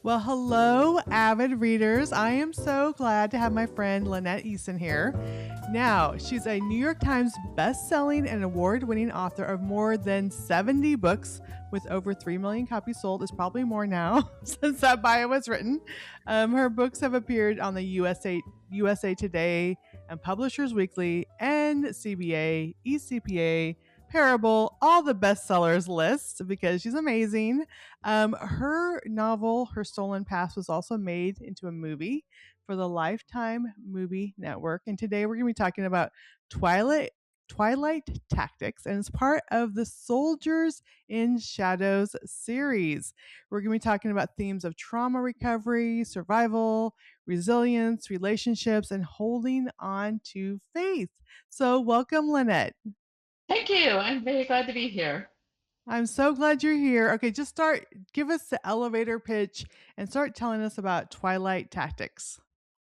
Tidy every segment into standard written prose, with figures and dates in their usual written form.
Well, hello, avid readers. I am so glad to have my friend Lynette Eason here. Now, she's a New York Times best-selling and award-winning author of more than 70 books with over 3 million copies sold. It's probably more now since that bio was written. Her books have appeared on the USA Today and Publishers Weekly and CBA, ECPA, Parable, all the bestsellers lists because she's amazing. Her novel, Her Stolen Past, was also made into a movie for the Lifetime Movie Network. And today we're going to be talking about Twilight Tactics, and it's part of the Soldiers in Shadows series. We're going to be talking about themes of trauma recovery, survival, resilience, relationships, and holding on to faith. So, welcome, Lynette. Thank you. I'm very glad to be here. I'm so glad you're here. Okay, just give us the elevator pitch and start telling us about Twilight Tactics.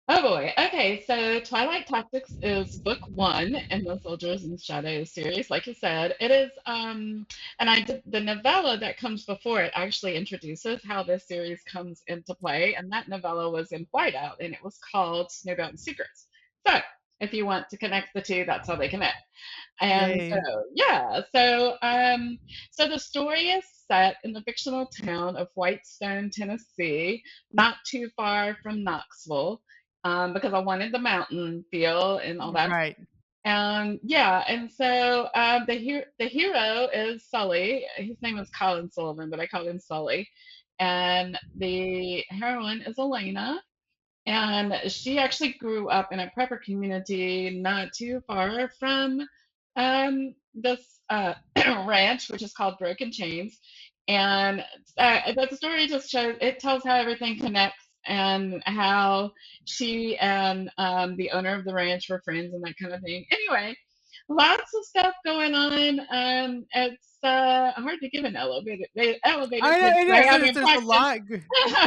Oh boy. Okay, so Twilight Tactics is book one in the Soldiers in Shadows series. Like you said, it is and I did the novella that comes before it actually introduces how this series comes into play. And that novella was in whiteout and it was called Snowbound Secrets. So if you want to connect the two, that's how they connect. And so, Yay. yeah, so the story is set in the fictional town of Whitestone, Tennessee, not too far from Knoxville, because I wanted the mountain feel and all that. Right. And yeah, and so the hero is Sully. His name is Colin Sullivan, but I call him Sully. And the heroine is Elena, and she actually grew up in a prepper community not too far from this ranch, which is called Broken Chains. And but the story just shows, it tells how everything connects and how she and the owner of the ranch were friends and that kind of thing. Anyway, lots of stuff going on. It's hard to give an elevator I know pitch, it right? is. I There's, mean, there's a practice. lot.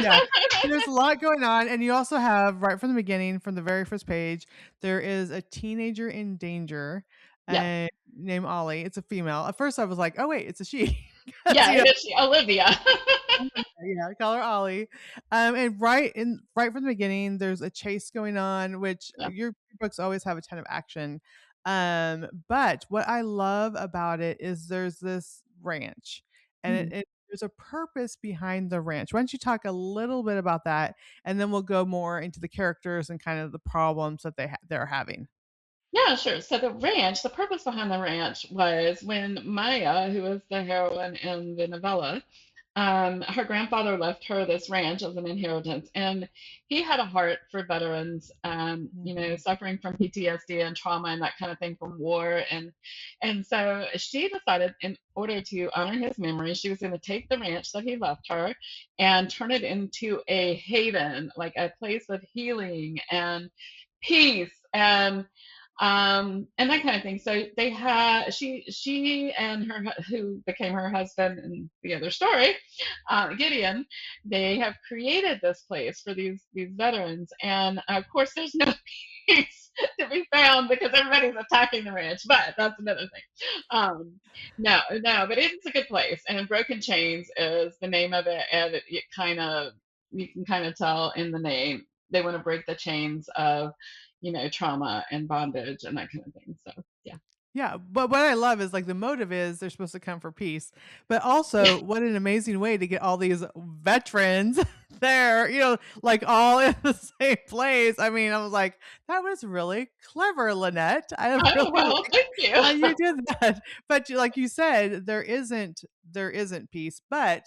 Yeah, there's a lot going on, and you also have right from the beginning, from the very first page, there is a teenager in danger, Yeah. and named Ollie. It's a female. At first, I was like, oh wait, it's a she, because Yeah, it is Olivia. yeah, I call her Ollie. And right from the beginning, there's a chase going on, which Yeah. your books always have a ton of action. But what I love about it is there's this ranch, and Mhm. there's a purpose behind the ranch. Why don't you talk a little bit about that, and then we'll go more into the characters and kind of the problems that they're having. Yeah, sure. So the ranch, the purpose behind the ranch was when Maya, who is the heroine in the novella, her grandfather left her this ranch as an inheritance, and he had a heart for veterans, Mhm. suffering from PTSD and trauma and that kind of thing from war, and so she decided, in order to honor his memory, she was going to take the ranch that he left her and turn it into a haven, like a place of healing and peace and that kind of thing. So they had she and who became her husband in the other story, Gideon. They have created this place for these veterans, and of course, there's no peace to be found because everybody's attacking the ranch. But that's another thing. No, no, but it's a good place. And Broken Chains is the name of it, and it kind of, you can kind of tell in the name they want to break the chains of trauma and bondage and that kind of thing. So yeah. Yeah, but what I love is, like, the motive is they're supposed to come for peace, but also what an amazing way to get all these veterans there, like, all in the same place. I mean, I was like, "That was really clever, Lynette." I Oh really well, like thank you. how you did that. But like you said, there isn't peace, but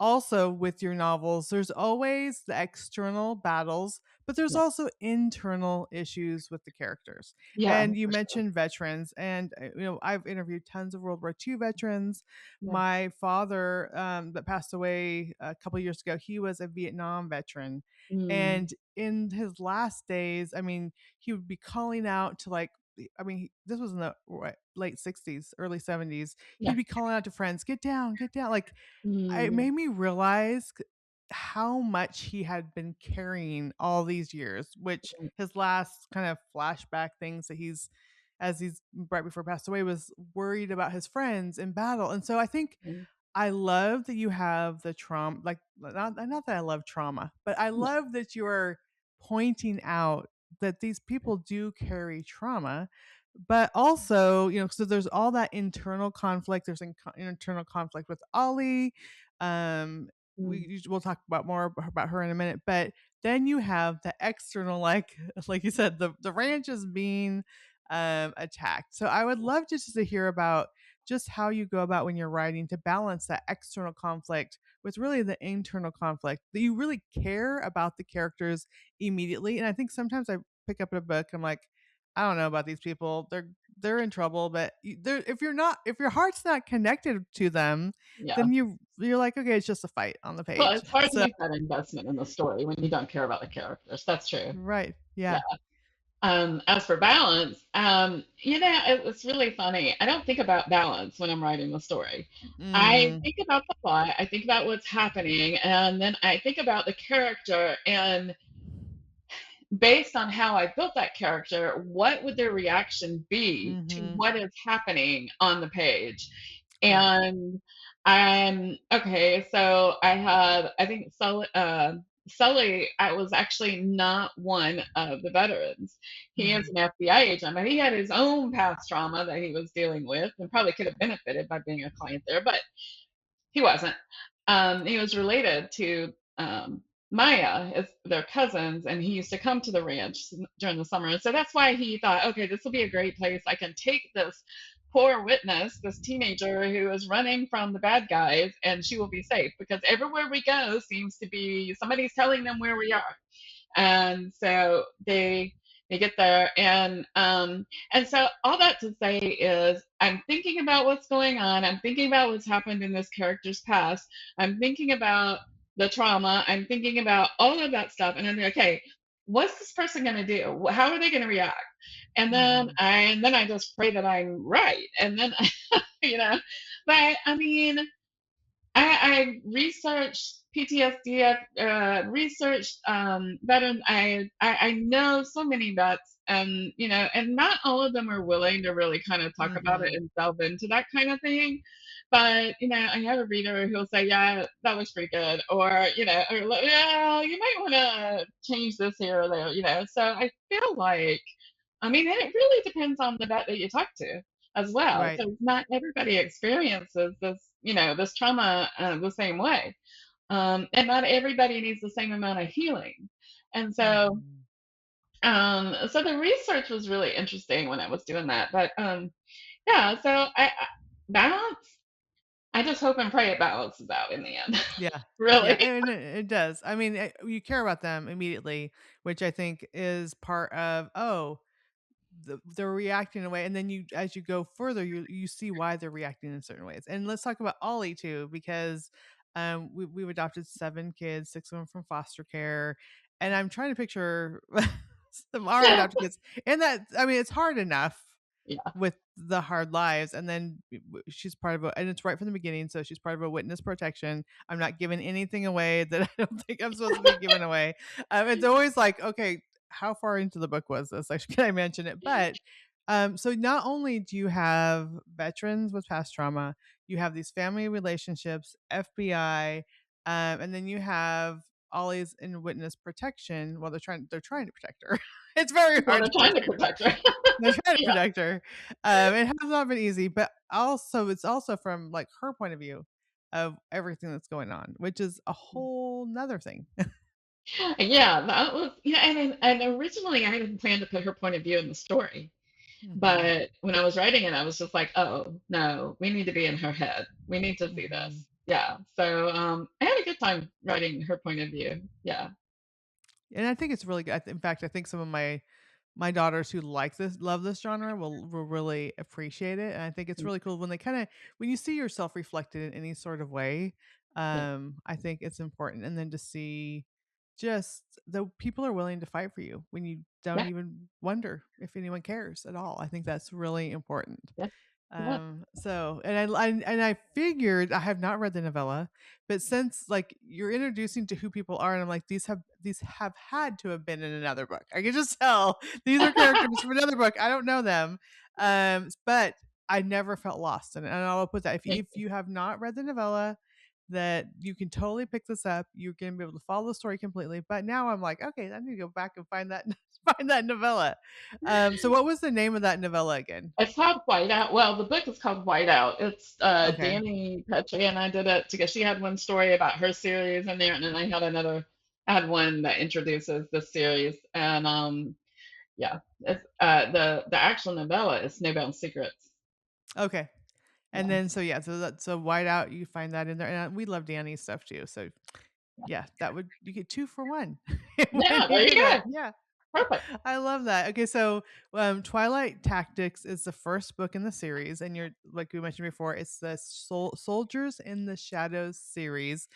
also with your novels, there's always the external battles, but there's Yeah, also internal issues with the characters. yeah, And you for sure. mentioned veterans, and I've interviewed tons of World War II veterans. Yeah. My father, that passed away a couple years ago, he was a Vietnam veteran, Mm, and in his last days, I mean, he would be calling out to, like, I mean, this was in the late 60s, early 70s. He'd yeah. be calling out to friends, get down. Like, it Mm, made me realize how much he had been carrying all these years, which mm, his last kind of flashback things that he's right before he passed away, was worried about his friends in battle. And so I think mm. I love that you have the trauma, like not that I love trauma, but I Yeah. love that you're pointing out that these people do carry trauma, but also, so there's all that internal conflict. There's internal conflict with Ollie. Mm, We'll talk about more about her in a minute, but then you have the external, like you said, the ranch is being attacked. So I would love just to hear about just how you go about when you're writing to balance that external conflict with really the internal conflict, that you really care about the characters immediately. And I think sometimes I pick up a book, I'm like, I don't know about these people. They're in trouble, but if your heart's not connected to them, yeah. then you're like, okay, it's just a fight on the Well, page. it's hard to So make that investment in the story when you don't care about the characters. That's true. right, Yeah. yeah. As for balance, it's really funny. I don't think about balance when I'm writing the story. I Mm, think about the plot, I think about what's happening, and then I think about the character. And based on how I built that character, what would their reaction be to mm-hmm. what is happening on the page? Right. And I'm okay. So I think Sully, I was actually not one of the veterans. He is Mm, an FBI agent, but he had his own past trauma that he was dealing with and probably could have benefited by being a client there, but he wasn't. He was related to Maya, as their cousins, and he used to come to the ranch during the summer. And so that's why he thought, okay, this will be a great place. I can take this poor witness, this teenager who is running from the bad guys, and she will be safe because everywhere we go seems to be somebody's telling them where we are. And so they get there, and so all that to say is I'm thinking about what's going on, I'm thinking about what's happened in this character's past, I'm thinking about the trauma, I'm thinking about all of that stuff, and then okay, what's this person going to do, how are they going to react, mm, and then I just pray that I'm right, and then you know but I mean I researched PTSD. Researched veterans. I know so many vets, and and not all of them are willing to really kind of talk about it mm-hmm. and delve into that kind of thing. But I have a reader who'll say, "Yeah, that was pretty good," or or like, "Yeah, you might want to change this here or there." So I feel like, I mean, and it really depends on the vet that you talk to as well, Right. because not everybody experiences this trauma the same way, and not everybody needs the same amount of healing. And Mm-hmm. so the research was really interesting when I was doing that. But yeah, so I balance. I just hope and pray it balances out in the end. Yeah. Yeah, Really. and it does. I mean, you care about them immediately, which I think is part of, they're reacting in a way, and then as you go further, you see why they're reacting in certain ways. And let's talk about Ollie too, because we've adopted 7 kids, 6 of them from foster care, and I'm trying to picture some our adopted kids, and that, I mean, it's hard enough Yeah. with the hard lives, and then she's part of and it's right from the beginning, so she's part of a witness protection. I'm not giving anything away that I don't think I'm supposed to be giving away. It's always like, okay, how far into the book was this? Like, can I mention it? But so not only do you have veterans with past trauma, you have these family relationships, FBI, and then you have Ollie's in witness protection. Well, they're trying to protect her. It's very Well, hard they're to trying to protect her. protect her. They're trying to Yeah. protect her. It has not been easy, but also it's also from like her point of view of everything that's going on, which is a whole nother thing. Yeah, that was and originally I didn't plan to put her point of view in the story. Hmm. But when I was writing it, I was just like, oh, no, we need to be in her head. We need to see Hmm. this. Yeah. So I had a good time writing her point of view. Yeah. And I think it's really good. In fact, I think some of my daughters who love this genre will really appreciate it. And I think it's Mm, really cool when they kind of when you see yourself reflected in any sort of way. yeah. I think it's important, and then to see just the people are willing to fight for you when you don't Yeah. even wonder if anyone cares at all. I think that's really important. Yeah. Yeah. So, and I figured, I have not read the novella, but since like you're introducing to who people are, and I'm like, these have had to have been in another book. I can just tell these are characters from another book. I don't know them, but I never felt lost in it. And I'll put that Thank if you. you have not read the novella, that you can totally pick this up. You're going to be able to follow the story completely. But now I'm like, okay, I need to go back and find that find that novella. So what was the name of that novella again? It's called Whiteout. Well, the book is called Whiteout. It's Okay. Danny Petrie and I did it because she had one story about her series in there, and then I had one that introduces the series, and yeah, it's, the actual novella is Snowbound Secrets. Okay. And Yeah, then so yeah, so that's so whiteout. You find that in there, and we love Danny's stuff too. So yeah, that would you get 2 for 1 when yeah, you there you do go. that. Yeah. Perfect. I love that. Okay, so Twilight Tactics is the first book in the series, and you're like we mentioned before, it's the Soldiers in the Shadows series.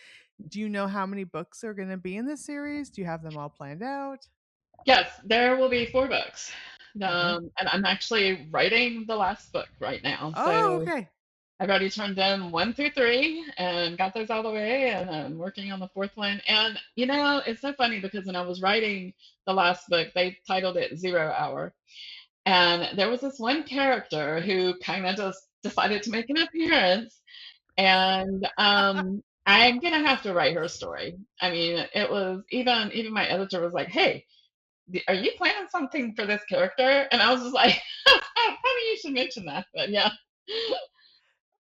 Do you know how many books are going to be in this series? Do you have them all planned out? Yes, there will be 4 books. Okay. And I'm actually writing the last book right now. Oh, So okay. I've already turned in 1 through 3 and got those all the way, and I'm working on the fourth one. And it's so funny because when I was writing the last book, they titled it 0 Hour. And there was this one character who kind of just decided to make an appearance, and I'm gonna have to write her story. I mean, it was even my editor was like, "Hey, are you planning something for this character?" And I was just like, "Funny you should mention that." But yeah,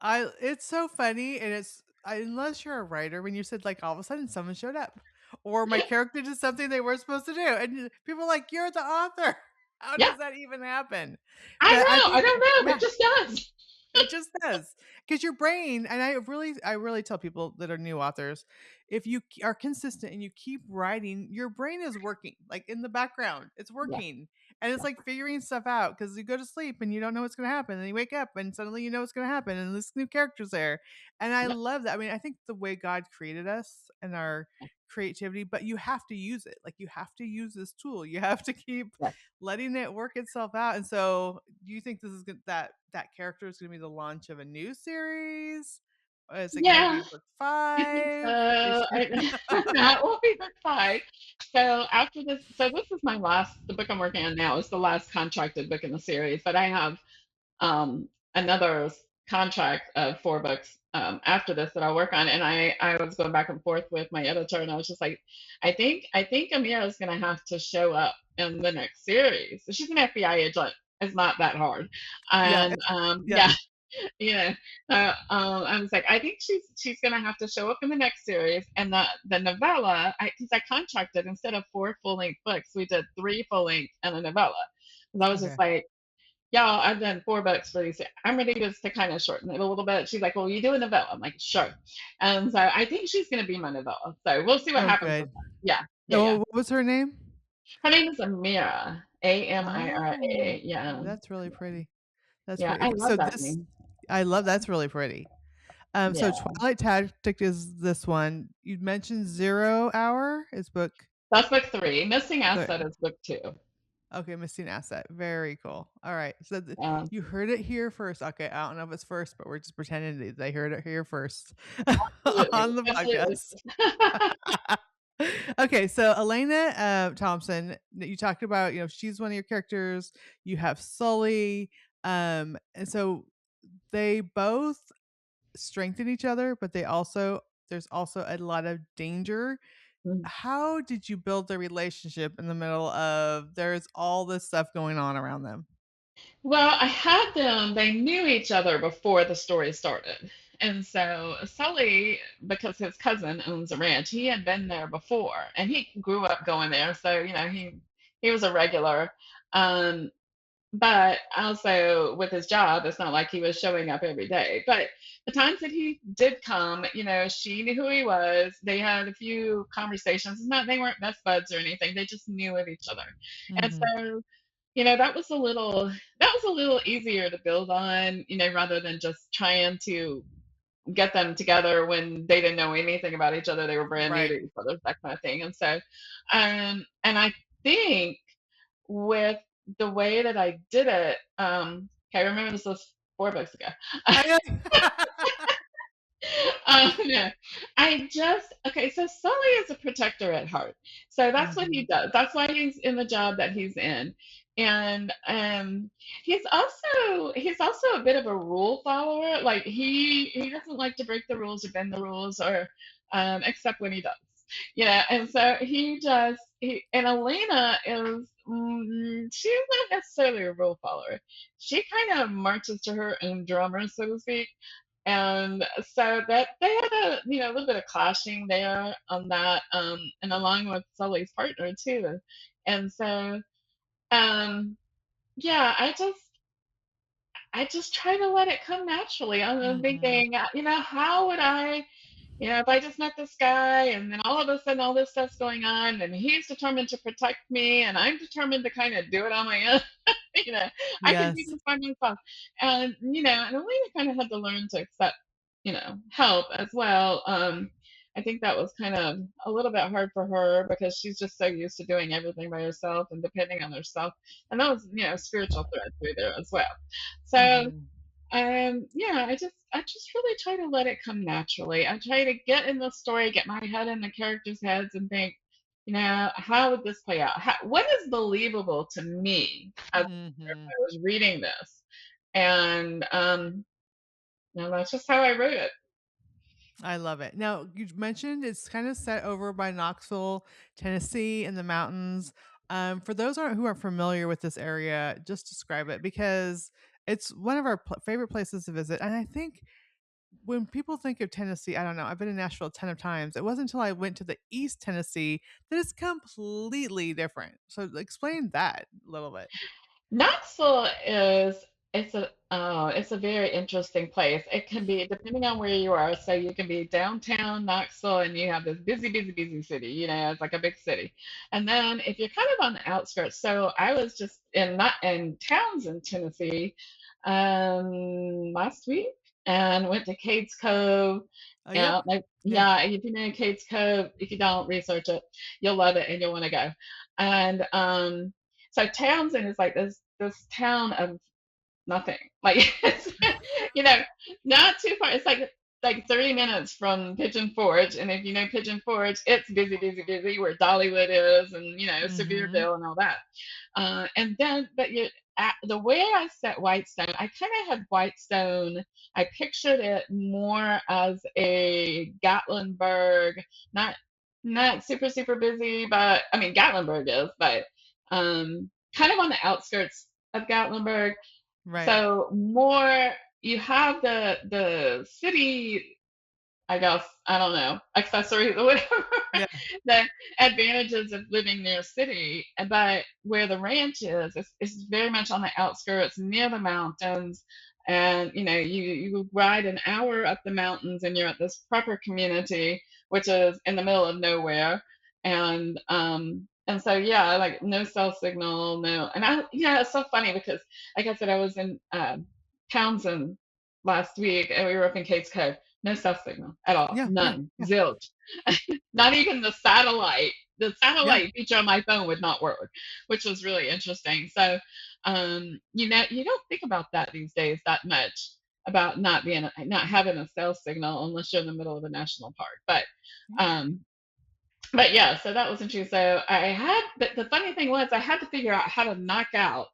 I it's so funny, and unless you're a writer, when you said like all of a sudden someone showed up, or my character did something they weren't supposed to do, and people are like, "You're the author." How yeah, does that even happen? I But I know. I think don't know. yeah, It just does. it just does. Because your brain, and I really tell people that are new authors, if you are consistent and you keep writing, your brain is working like in the background. It's Yeah, working. And it's yeah, like figuring stuff out because you go to sleep and you don't know what's going to happen. And you wake up and suddenly you know what's going to happen. And this new character's there. And I yeah, love that. I mean, I think the way God created us and our creativity, but you have to use it. Like you have to use this tool. You have to keep yeah. letting it work itself out. And so, do you think this is that character is going to be the launch of a new series? Or is it going to Yeah, be book I think so. 5? Is That will be book 5. So after this, so this is the book I'm working on now is the last contracted book in the series, but I have another contract of 4 books after this that I'll work on. And I was going back and forth with my editor, and I was just like, I think Amira is going to have to show up in the next series. So she's an FBI agent. It's not that hard, yeah, and yeah. yeah, you know, I was like, I think she's gonna have to show up in the next series, and the novella, because I contracted instead of 4 full-length books, we did 3 full-length and a novella. And I was just Okay. like, y'all, I've done 4 books for these. I'm ready just to kind of shorten it a little bit. She's like, well, you do a novella. I'm like, sure. And so I think she's gonna be my novella. So we'll see what Oh, happens with good. that. Yeah, yeah, Oh, yeah. what was her name? Her name is Amira. Oh, Amira. Yeah, that's really pretty. That's yeah. pretty. I Okay, love so that this name. I love that's really pretty. So Yeah. Twilight Tactic is this one. You mentioned 0 Hour is book That's book 3. Missing th- Asset is book 2. okay, Missing Asset. Very cool. All right. So Um, you heard it here first. Okay, I don't know if it's first, but we're just pretending that they heard it here first absolutely, on the absolutely. podcast. Okay, so Elena Thompson, that you talked about, she's one of your characters. You have Sully, and so they both strengthen each other, but there's also a lot of danger. How did you build the relationship in the middle of there's all this stuff going on around them? Well, I had them, they knew each other before the story started. And so Sully, because his cousin owns a ranch, he had been there before and he grew up going there. So, he was a regular. Um, but also with his job, it's not like he was showing up every day. But the times that he did come, she knew who he was. They had a few conversations. It's not they weren't best buds or anything. They just knew of each other. And Mhm. so, that was a little easier to build on, rather than just trying to get them together when they didn't know anything about each other. They were brand new Right. to each other, that kind of thing. And so, and I think with the way that I did it, okay, I remember this was 4 books ago. I know. No, okay, so Sully is a protector at heart. So that's what he Mhm. does. That's why he's in the job that he's in. and he's also a bit of a rule follower. Like he doesn't like to break the rules or bend the rules, or except when he does. And so he and Elena is she's not necessarily a rule follower. She kind of marches to her own drummer, so to speak. And so that they had a little bit of clashing there on that, and along with Sully's partner too. And so um yeah, I just try to let it come naturally. I'm Hmm. thinking, how would I, if I just met this guy and then all of a sudden all this stuff's going on and he's determined to protect me and I'm determined to kind of do it on my own, you know, I can do Yes. this by myself. And Elena kind of had to learn to accept, help as well. I think that was kind of a little bit hard for her because she's just so used to doing everything by herself and depending on herself. And that was, spiritual thread through there as well. So, Hmm. yeah, I just really try to let it come naturally. I try to get in the story, get my head in the characters' heads, and think, how would this play out? What is believable to me as Hmm. I was reading this? And that's just how I wrote it. I love it. Now, you mentioned it's kind of set over by Knoxville, Tennessee, in the mountains. For those who aren't familiar with this area, just describe it because it's one of our favorite places to visit. And I think when people think of Tennessee, I don't know, I've been in Nashville a ton of times. It wasn't until I went to the East Tennessee that it's completely different. So, explain that a little bit. Knoxville is it's a very interesting place. It can be depending on where you are. So you can be downtown Knoxville and you have this busy, busy, busy city. It's like a big city. And then if you're kind of on the outskirts, so I was just not in Townsend, Tennessee, last week and went to Cades Cove. Oh, yep. Yeah, like Yeah. yeah, if you know Cades Cove, if you don't research it, you'll love it and you'll want to go. And so Townsend is like this town of nothing. Like it's you know, not too far. It's like 30 minutes from Pigeon Forge. And if you know Pigeon Forge, it's busy, busy, busy where Dollywood is and Hmm. Sevierville and all that. And then but the way I set Whitestone, I kind of had Whitestone, I pictured it more as a Gatlinburg, not not super, super busy, but I mean Gatlinburg is, but kind of on the outskirts of Gatlinburg. Right. So more you have the city, I guess, I don't know, accessories or whatever, Yeah. the advantages of living near a city. But where the ranch is, it's very much on the outskirts, near the mountains. And you ride an hour up the mountains and you're at this proper community, which is in the middle of nowhere. And so yeah, like no cell signal, no. And it's so funny because like I said, I was in Townsend last week and we were up in Case Cove. No cell signal at all. Yeah. Yeah. None. Yeah. Zilch. Not even the satellite. The Yeah. satellite feature on my phone would not work, which was really interesting. So, you don't think about that these days that much about not having a cell signal unless you're in the middle of a national park. Um, but yeah, so that was interesting. But the funny thing was, I had to figure out how to knock out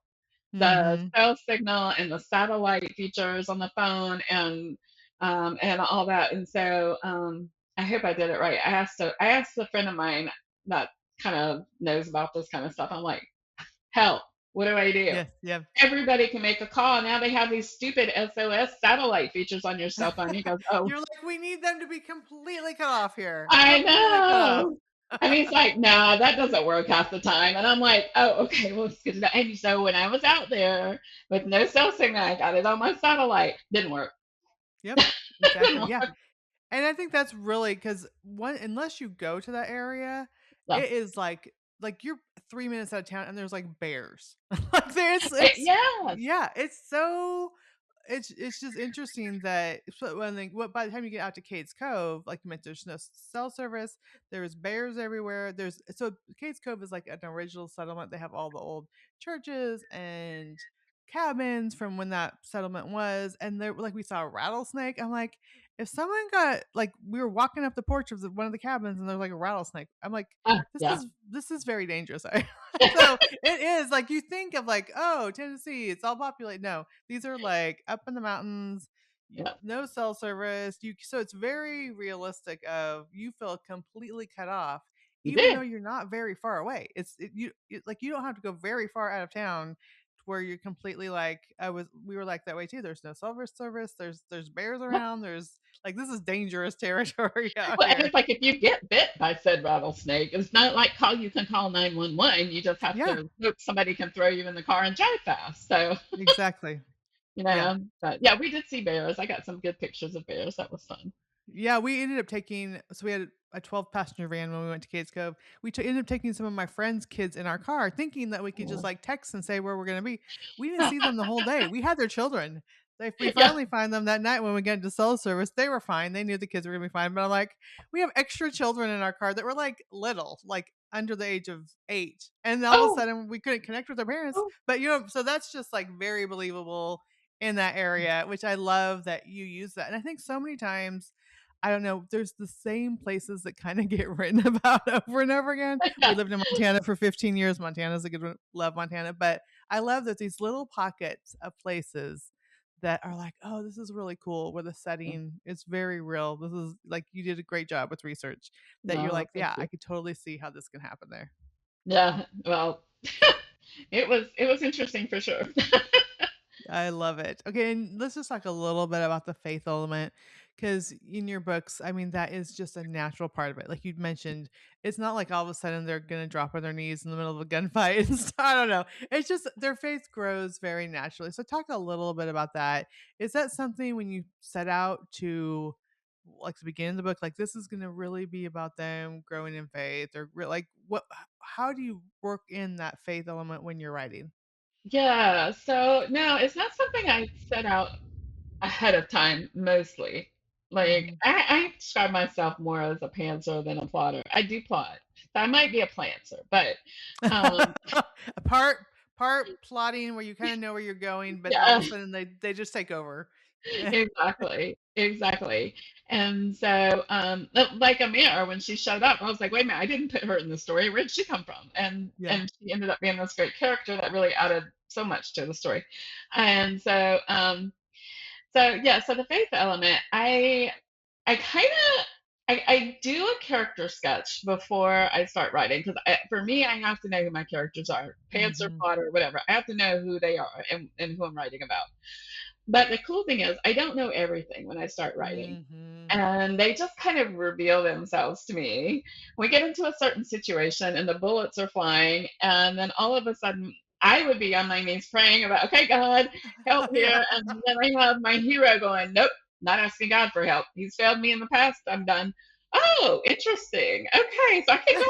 the Hmm. cell signal and the satellite features on the phone and all that. And so I hope I did it right. I asked a friend of mine that kind of knows about this kind of stuff. I'm like, help, what do I do? Yes. Yeah. Everybody can make a call. Now they have these stupid SOS satellite features on your cell phone. He goes, oh, You're like, we need them to be completely cut off here. I Completely cut off. know. And he's like, no, that doesn't work half the time. And I'm like, oh, okay, well, it's good to know. And so when I was out there with no cell signal, I got it on my satellite. Didn't work. Yep. Exactly. Didn't Yeah. work. And I think that's really because one, unless you go to that area, So, it is like you're 3 minutes out of town and there's like bears. Like there's it's yes. yeah, it's so it's just interesting that what by the time you get out to Cades Cove, like you mentioned, there's no cell service. There's bears everywhere. There's so Cades Cove is like an original settlement. They have all the old churches and cabins from when that settlement was, and there like we saw a rattlesnake. I'm like, if someone got like we were walking up the porch of one of the cabins and there's like a rattlesnake, I'm like, Yeah. this is very dangerous. So it is like you think of like, oh, Tennessee, it's all populated. No, these are like up in the mountains, Yeah. no cell service. You so it's very realistic. Of you feel completely cut off, You even though did. you're not very far away. Like you don't have to go very far out of town to where you're completely like we were like that way too. There's no cell service. There's bears Yeah. around. There's like this is dangerous territory out Well, and here. it's like if you get bit by said rattlesnake, it's not like you can call 911. You just have Yeah, to hope somebody can throw you in the car and drive fast. So, exactly. Yeah. but yeah, we did see bears. I got some good pictures of bears. That was fun. Yeah, we ended up taking so we had a 12 passenger van when we went to Cades Cove. Ended up taking some of my friends' kids in our car, thinking that we could just like text and say where we're going to be. We didn't see them the whole day. We had their children. If we Yeah. finally find them that night when we get into cell service, they were fine. They knew the kids were going to be fine. But I'm like, we have extra children in our car that were like little, like under the age of 8. And all of a Oh, sudden we couldn't connect with their parents. oh, But so that's just like very believable in that area, which I love that you use that. And I think so many times I don't know, there's the same places that kind of get written about over and over again. We yeah. lived in Montana for 15 years. Montana's a good one. Love Montana. But I love that these little pockets of places that are like, oh, this is really cool where the setting is very real. This is like you did a great job with research that you're No, like, thank yeah, I you. could totally see how this can happen there. Yeah. Well, it was interesting for sure. I love it. Okay, and let's just talk a little bit about the faith element because in your books, I mean, that is just a natural part of it. Like you mentioned, it's not like all of a sudden they're going to drop on their knees in the middle of a gunfight and stuff. I don't know. It's just their faith grows very naturally. So, talk a little bit about that. Is that something when you set out to, like, to begin the book, like this is going to really be about them growing in faith, or like what? How do you work in that faith element when you're writing? Yeah. So no, it's not something I set out ahead of time mostly. Like Hmm. I describe myself more as a pantser than a plotter. I do plot. So I might be a plantser, but um part part plotting where you kind of know where you're going, but all of yeah, a sudden they just take over. exactly. Exactly. And so like Amir, when she showed up, I was like, wait a minute, I didn't put her in the story. Where did she come from? And Yeah. and she ended up being this great character that really added so much to the story. And so yeah, so the faith element, I kind of I do a character sketch before I start writing because for me I have to know who my characters are, pants or Hmm. plot or whatever. I have to know who they are and who I'm writing about. But the cool thing is I don't know everything when I start writing. Hmm. And they just kind of reveal themselves to me. We get into a certain situation and the bullets are flying, and then all of a sudden I would be on my knees praying about, okay, God, help Yeah. here. And then I have my hero going, nope, not asking God for help. He's failed me in the past. I'm done. Oh, interesting. Okay, so I can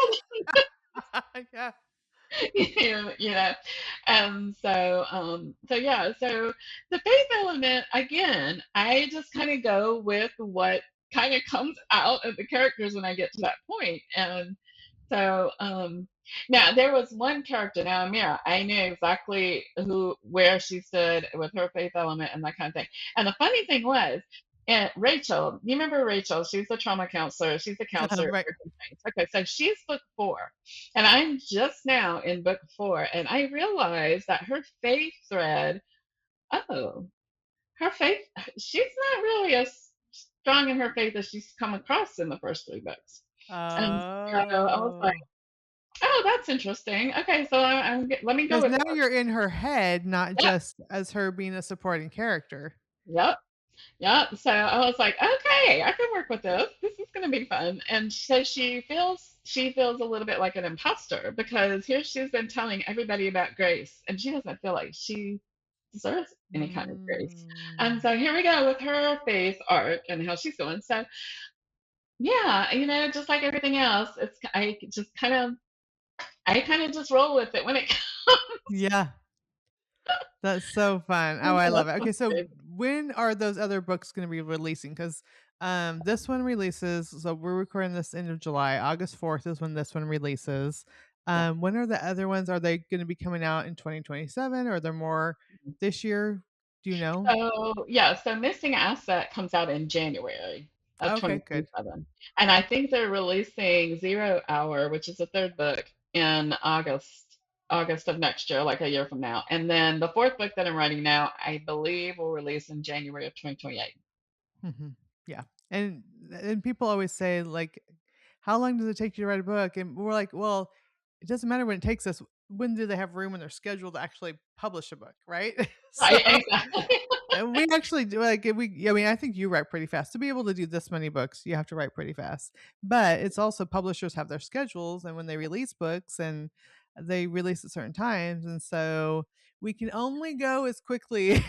Yeah. you know. And so yeah, so the faith element again, I just kind of go with what kind of comes out of the characters when I get to that point. And so now there was one character, now Amira, I knew exactly where she stood with her faith element and that kind of thing. And the funny thing was, and Rachel, you remember Rachel? She's the trauma counselor. She's the counselor. Right. Okay, so she's book 4, and I'm just now in book 4, and I realized that her faith thread. Oh, her faith. She's not really as strong in her faith as she's come across in the first 3 books. And so I was like, Oh. oh, that's interesting. Okay, so let me go Because with now that. you're in her head, not Yep, just as her being a supporting character. yep, yep. So I was like, okay, I can work with this. This is going to be fun. And so she feels a little bit like an imposter because here she's been telling everybody about grace, and she doesn't feel like she deserves any kind of grace. And Mm. so here we go with her faith arc and how she's going. So yeah, just like everything else, I kind of just roll with it when it Yeah. That's so fun. Oh, I comes. love it. Okay, so when are those other books going to be releasing? Because this one releases. So we're recording this end of July. August 4th is when this one releases. Yeah. When are the other ones? Are they going to be coming out in 2027 or they're more this year? Do you know? So yeah, so Missing Asset comes out in January of Okay, good. 2027. And I think they're releasing Zero Hour, which is the third book, in August of next year, like a year from now. And then the fourth book that I'm writing now, I believe will release in January of 2028. Hmm. Yeah. And people always say like, how long does it take you to write a book? And we're like, well, it doesn't matter when it takes us. When do they have room in their schedule to actually publish a book, right? So Right, exactly. and we actually do like I mean, I think you write pretty fast. To be able to do this many books, you have to write pretty fast. But it's also publishers have their schedules and when they release books and they release at certain times. And so we can only go as quickly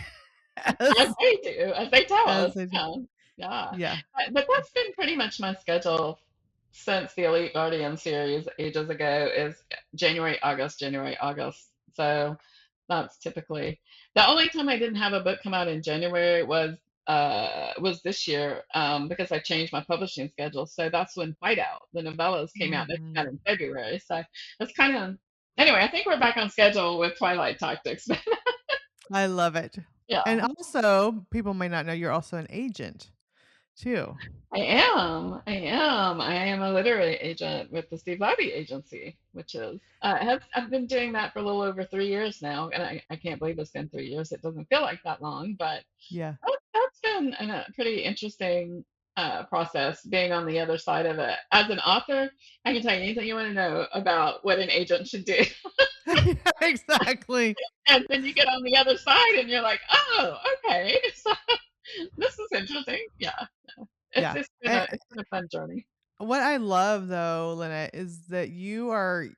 As as they do, as they tell as us. they do. Yeah. Yeah. Yeah. But that's been pretty much my schedule since the Elite Guardian series ages ago is January, August. So that's typically the only time I didn't have a book come out in January was this year because I changed my publishing schedule. So that's when Whiteout, the novellas came out. They came out Mhm. in February. So that's kind of anyway. I think we're back on schedule with Twilight Tactics. I love it. And Yeah. also, people may not know you're also an agent too. I am. I am. I am a literary agent with the Steve Levy Agency, which is I've been doing that for a little over 3 years now, and I can't believe it's been 3 years. It doesn't feel like that long, but Yeah. that's been a pretty interesting process being on the other side of it. As an author, I can tell you anything you want to know about what an agent should do, Exactly. and then you get on the other side, and you're like, oh, okay, so this is interesting. Yeah, it's Yeah. it's been a fun journey. What I love though, Lynette, is that you're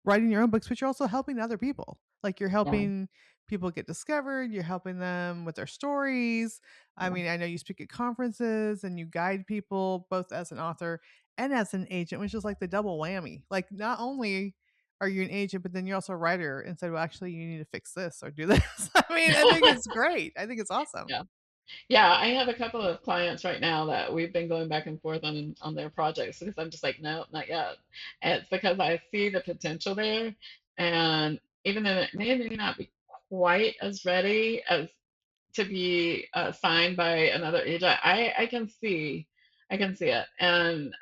writing your own books, but you're also helping other people. Like you're Yeah. helping people get discovered, you're helping them with their stories. I Yeah. mean, I know you speak at conferences and you guide people both as an author and as an agent, which is like the double whammy. Like not only are you an agent, but then you're also a writer and said, well, actually, you need to fix this or do this. I mean, I think it's great. I think it's awesome. Yeah. Yeah, I have a couple of clients right now that we've been going back and forth on their projects because I'm just like, no, not yet. And it's because I see the potential there, and even though it may not be quite as ready as to be signed by another agent, I can see it. And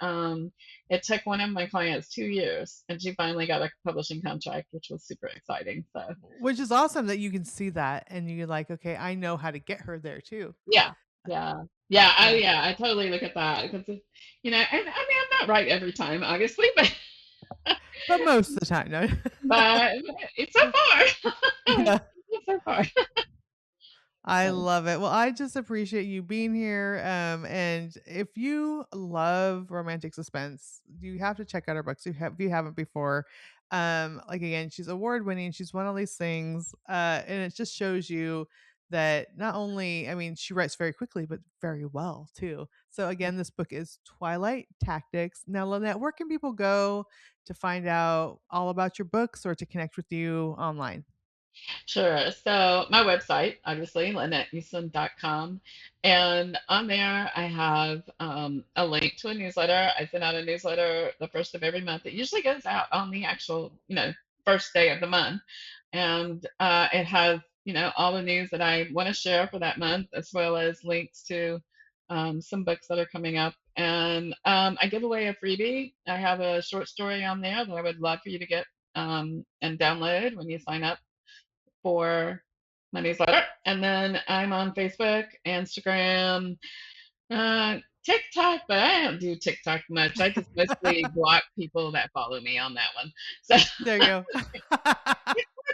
it took one of my clients 2 years, and she finally got a publishing contract, which was super exciting. So Which is awesome that you can see that and you're like, okay, I know how to get her there too. yeah, yeah, yeah. Yeah. I totally look at that because and I mean, I'm not right every time, obviously, but But most of the time, no. but it's so far, Yeah. it's so far. I So, love it. Well, I just appreciate you being here. And if you love romantic suspense, you have to check out her books. If you haven't before, like again, she's award winning. She's won all these things, and it just shows you that not only, I mean, she writes very quickly, but very well too. So again, this book is Twilight Tactics. Now, Lynette, where can people go to find out all about your books or to connect with you online? sure. So my website, obviously, LynetteEason.com. And on there, I have a link to a newsletter. I send out a newsletter the first of every month. It usually goes out on the actual, first day of the month. And it has, all the news that I want to share for that month, as well as links to some books that are coming up. And I give away a freebie. I have a short story on there that I would love for you to get and download when you sign up for my newsletter. And then I'm on Facebook, Instagram, TikTok, but I don't do TikTok much. I just mostly block people that follow me on that one. So There you go.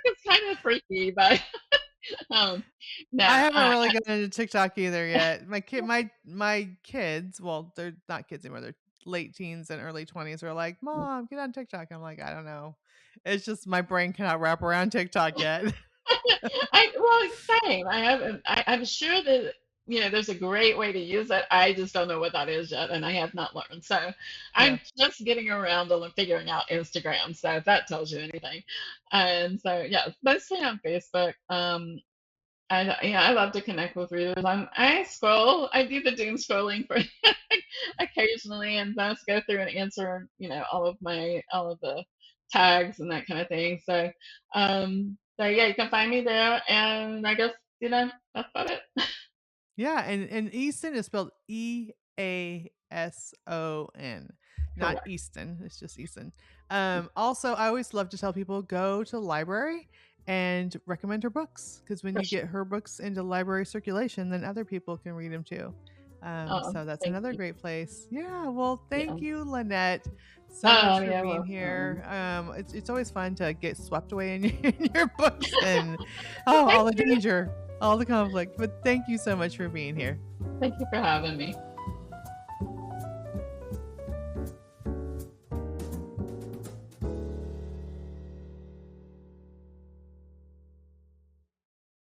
it's kind of freaky, but no, I haven't really gotten into TikTok either yet. My kids, well, they're not kids anymore. They're late teens and early 20s are like, "Mom, get on TikTok." I'm like, "I don't know." It's just my brain cannot wrap around TikTok yet. Same. I haven't. I'm sure that there's a great way to use it. I just don't know what that is yet, and I have not learned. So Yeah. I'm just getting around to figuring out Instagram. So if that tells you anything, and so yeah, mostly on Facebook. I love to connect with readers. I scroll. I do the doom scrolling for occasionally, and just go through and answer all of the tags and that kind of thing. So yeah, you can find me there, and I guess that's about it. Yeah, and Easton is spelled Eason, not Correct. Easton. It's just Easton. Also, I always love to tell people go to the library and recommend her books because when For you sure. get her books into library circulation, then other people can read them too. So that's Thank another you. great place. Yeah, well, Yeah. thank you, Lynette, so much Oh, for yeah, being welcome. here. It's always fun to get swept away in, in your books and all Thank the you. danger, all the conflict. But thank you so much for being here. Thank you for having me.